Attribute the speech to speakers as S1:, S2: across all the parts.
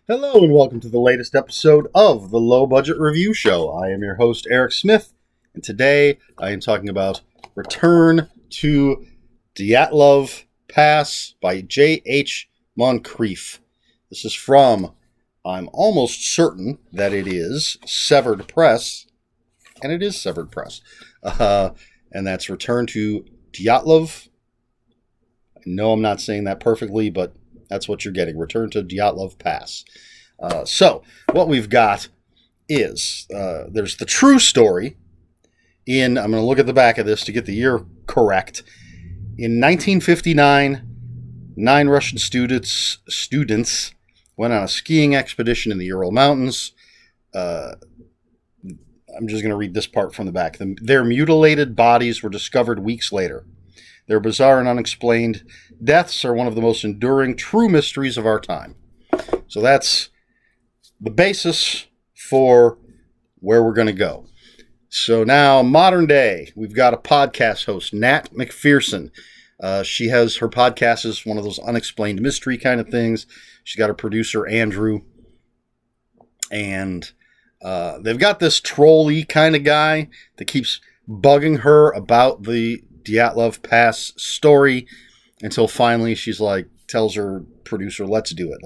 S1: Hello and welcome to the latest episode of the Low Budget Review Show. I am your host, Eric Smith, and today I am talking about Return to Dyatlov Pass by J.H. Moncrieff. This is from, I'm almost certain that it is Severed Press, and it is Severed Press. And that's Return to Dyatlov. I know I'm not saying that perfectly, but that's what you're getting. Return to Dyatlov Pass. So what we've got is there's the true story in, I'm going to look at the back of this to get the year correct. In 1959, 9 Russian students went on a skiing expedition in the Ural Mountains. I'm just going to read this part from the back. Their mutilated bodies were discovered weeks later. Their bizarre and unexplained deaths are one of the most enduring true mysteries of our time. So that's the basis for where we're going to go. So now, modern day, we've got a podcast host, Nat McPherson. She has her podcast is one of those unexplained mystery kind of things. She's got her producer, Andrew. And they've got this trolley kind of guy that keeps bugging her about the Dyatlov Pass story until finally she's like, tells her producer, let's do it.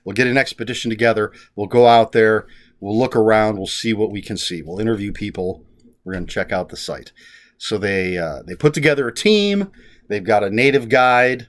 S1: We'll get an expedition together. We'll go out there. We'll look around. We'll see what we can see. We'll interview people. We're going to check out the site. So they put together a team. They've got a native guide.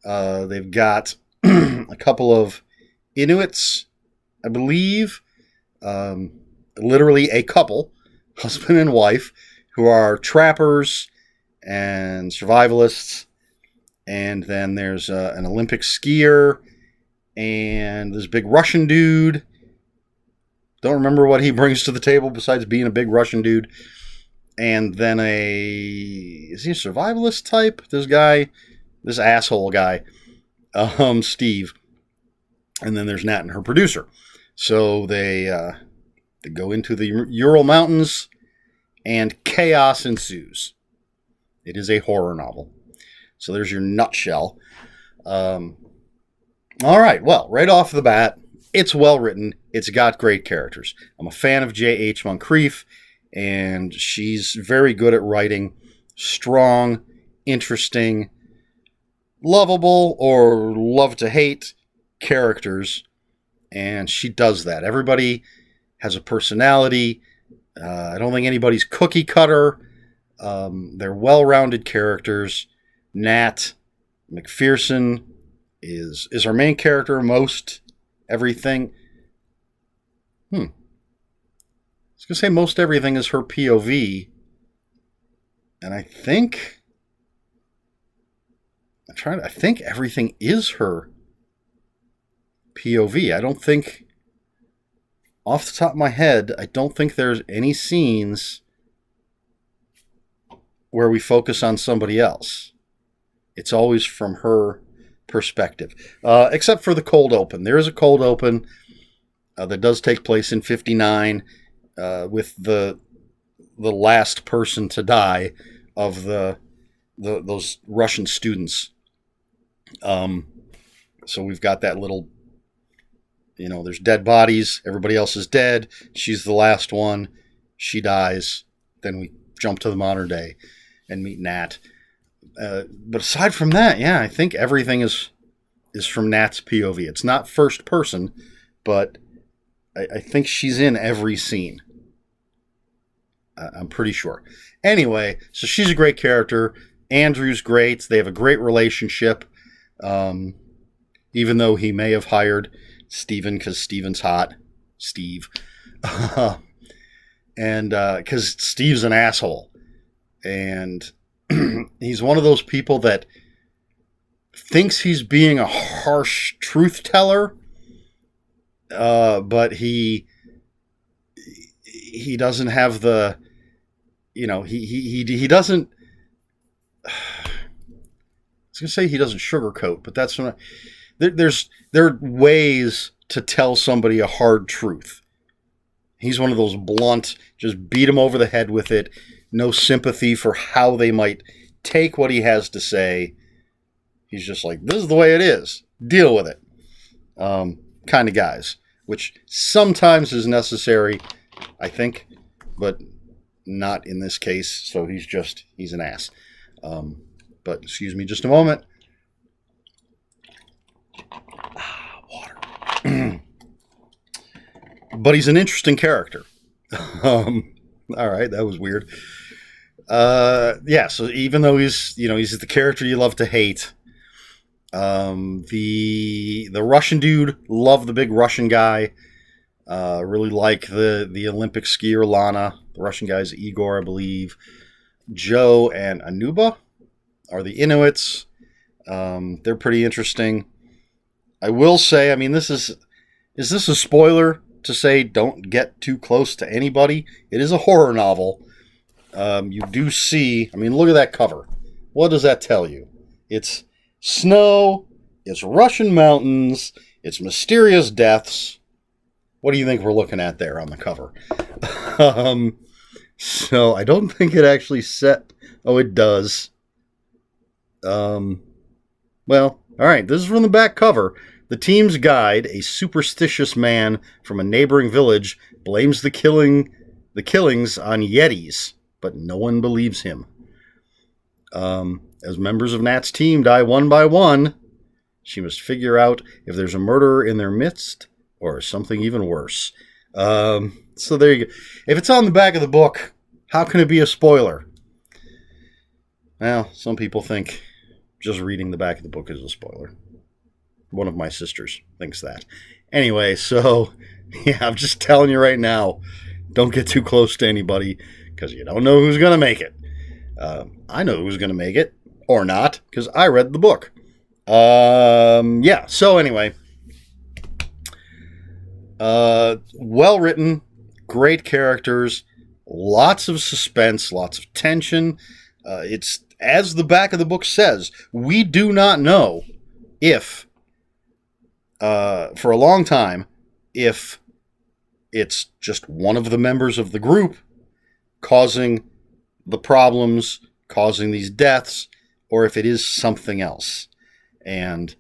S1: They've got a couple of Inuits, I believe, literally a couple, husband and wife, who are trappers and survivalists, and then there's an Olympic skier, and this big Russian dude. Don't remember what he brings to the table besides being a big Russian dude. And then is he a survivalist type? This asshole guy, Steve. And then there's Nat and her producer. So they go into the Ural Mountains, and chaos ensues. It is a horror novel. So there's your nutshell. All right. Well, right off the bat, it's well written. It's got great characters. I'm a fan of J.H. Moncrieff, and she's very good at writing strong, interesting, lovable, or love to hate characters. And she does that. Everybody has a personality. I don't think anybody's cookie cutter. They're well-rounded characters. Nat McPherson is our main character. Most everything. I was going to say most everything is her POV. And I think everything is her POV. I don't think, off the top of my head, I don't think there's any scenes where we focus on somebody else. It's always from her perspective. Except for the cold open. There is a cold open that does take place in 59 with the last person to die of those Russian students. So we've got that little, there's dead bodies. Everybody else is dead. She's the last one. She dies. Then we jump to the modern day and meet Nat. But aside from that, yeah, I think everything is from Nat's POV. It's not first person, but I think she's in every scene. I'm pretty sure. Anyway, so she's a great character. Andrew's great. They have a great relationship, even though he may have hired Steven because Steven's hot. Steve. And because Steve's an asshole. And he's one of those people that thinks he's being a harsh truth teller, but he doesn't have the, he doesn't. I was gonna say he doesn't sugarcoat, but that's not. There are ways to tell somebody a hard truth. He's one of those blunt, just beat him over the head with it. No sympathy for how they might take what he has to say. He's just like, this is the way it is. Deal with it. kind of guys, which sometimes is necessary, I think, but not in this case. So he's an ass. But excuse me just a moment. Water. But he's an interesting character. All right, that was weird. So even though he's the character you love to hate, the Russian dude, love the big Russian guy. Really like the Olympic skier Lana. The Russian guy's Igor, I believe. Joe and Anuba are the Inuits. They're pretty interesting. I will say, I mean, is this a spoiler to say don't get too close to anybody? It is a horror novel. You do see, I mean, look at that cover. What does that tell you? It's snow, it's Russian mountains, it's mysterious deaths. What do you think we're looking at there on the cover? So I don't think it actually said. Oh, it does. Well, all right. This is from the back cover. The team's guide, a superstitious man from a neighboring village, blames the killings on Yetis, but no one believes him. As members of Nat's team die one by one, she must figure out if there's a murderer in their midst or something even worse. So there you go. If it's on the back of the book, how can it be a spoiler? Well, some people think just reading the back of the book is a spoiler. One of my sisters thinks that. Anyway, so, yeah, I'm just telling you right now, don't get too close to anybody, because you don't know who's going to make it. I know who's going to make it, or not, because I read the book. So anyway, well written, great characters, lots of suspense, lots of tension. It's, as the back of the book says, we do not know if, for a long time, if it's just one of the members of the group causing the problems, causing these deaths, or if it is something else. And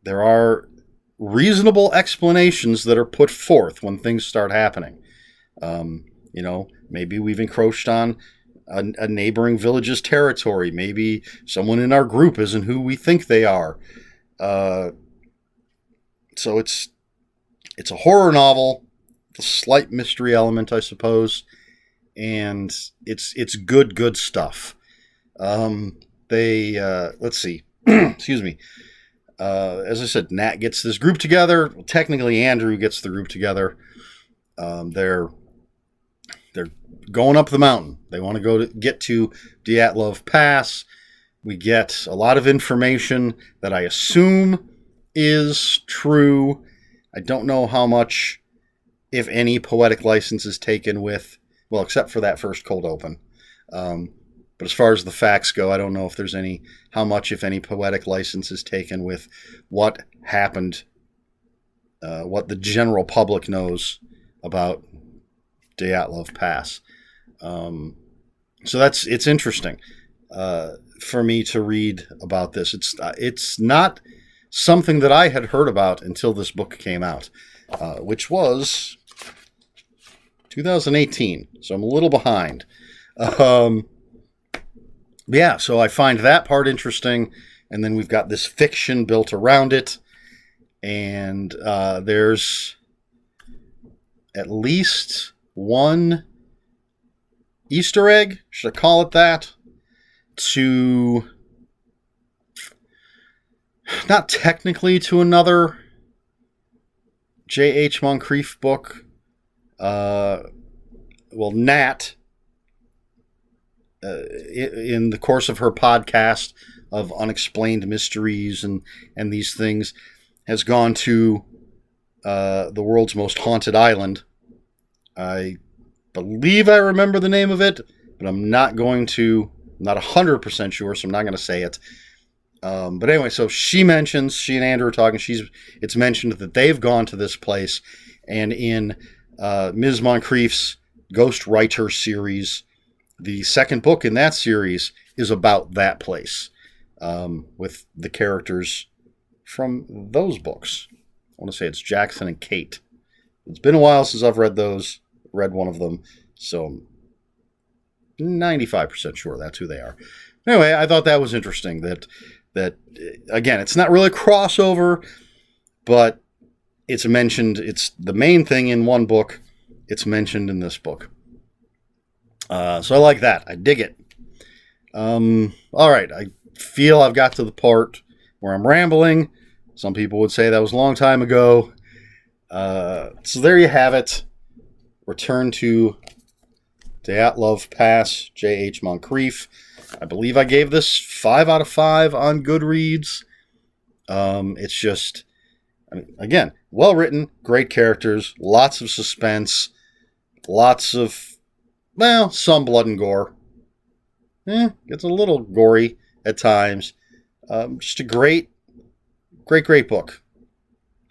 S1: there are reasonable explanations that are put forth when things start happening. Maybe we've encroached on a neighboring village's territory. Maybe someone in our group isn't who we think they are. So it's a horror novel, with a slight mystery element, I suppose, and it's good stuff. Let's see. Excuse me. As I said, Nat gets this group together. Technically, Andrew gets the group together. They're going up the mountain. They want to get to Dyatlov Pass. We get a lot of information that I assume is true. I don't know how much, if any, poetic license is taken with, well, except for that first cold open. But as far as the facts go, I don't know if there's how much, if any, poetic license is taken with what happened, what the general public knows about Dyatlov Pass. So it's interesting for me to read about this. It's not something that I had heard about until this book came out, which was 2018. So I'm a little behind. So I find that part interesting, and then we've got this fiction built around it, and there's at least one Easter egg, should I call it that, not technically to another J.H. Moncrieff book. Nat, in the course of her podcast of unexplained mysteries and these things, has gone to the world's most haunted island. I believe I remember the name of it, but I'm not 100% sure, so I'm not going to say it. But anyway, so she and Andrew are talking, it's mentioned that they've gone to this place, and in Ms. Moncrieff's Ghostwriter series, the second book in that series is about that place, with the characters from those books. want to say it's Jackson and Kate. It's been a while since I've read one of them, so I'm 95% sure that's who they are. Anyway, I thought that was interesting that again, it's not really a crossover, but it's mentioned, it's the main thing in one book, it's mentioned in this book. So I like that. I dig it. All right, I feel I've got to the part where I'm rambling. Some people would say that was a long time ago. So there you have it. Return to Dyatlov Pass, J.H. Moncrieff. I believe I gave this 5 out of 5 on Goodreads. It's just, again, well written, great characters, lots of suspense, lots of, well, some blood and gore. Gets a little gory at times. Just a great book.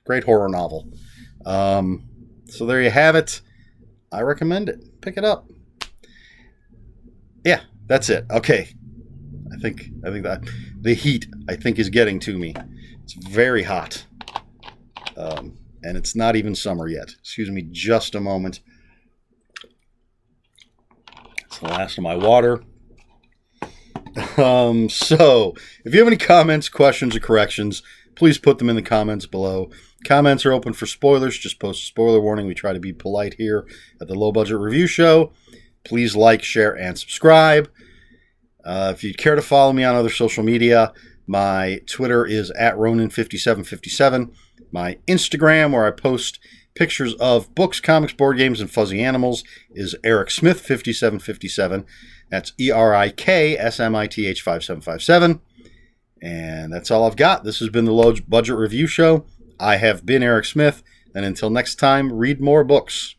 S1: Great horror novel. So there you have it. I recommend it. Pick it up. Yeah, that's it. Okay. I think that the heat, I think, is getting to me. It's very hot. And it's not even summer yet. Excuse me just a moment. It's the last of my water. So, if you have any comments, questions, or corrections, please put them in the comments below. Comments are open for spoilers. Just post a spoiler warning. We try to be polite here at the Low Budget Review Show. Please like, share, and subscribe. If you'd care to follow me on other social media, my Twitter is @Ronin5757. My Instagram, where I post pictures of books, comics, board games, and fuzzy animals, is EricSmith5757. That's ErikSmith5757. And that's all I've got. This has been the Low Budget Review Show. I have been Eric Smith. And until next time, read more books.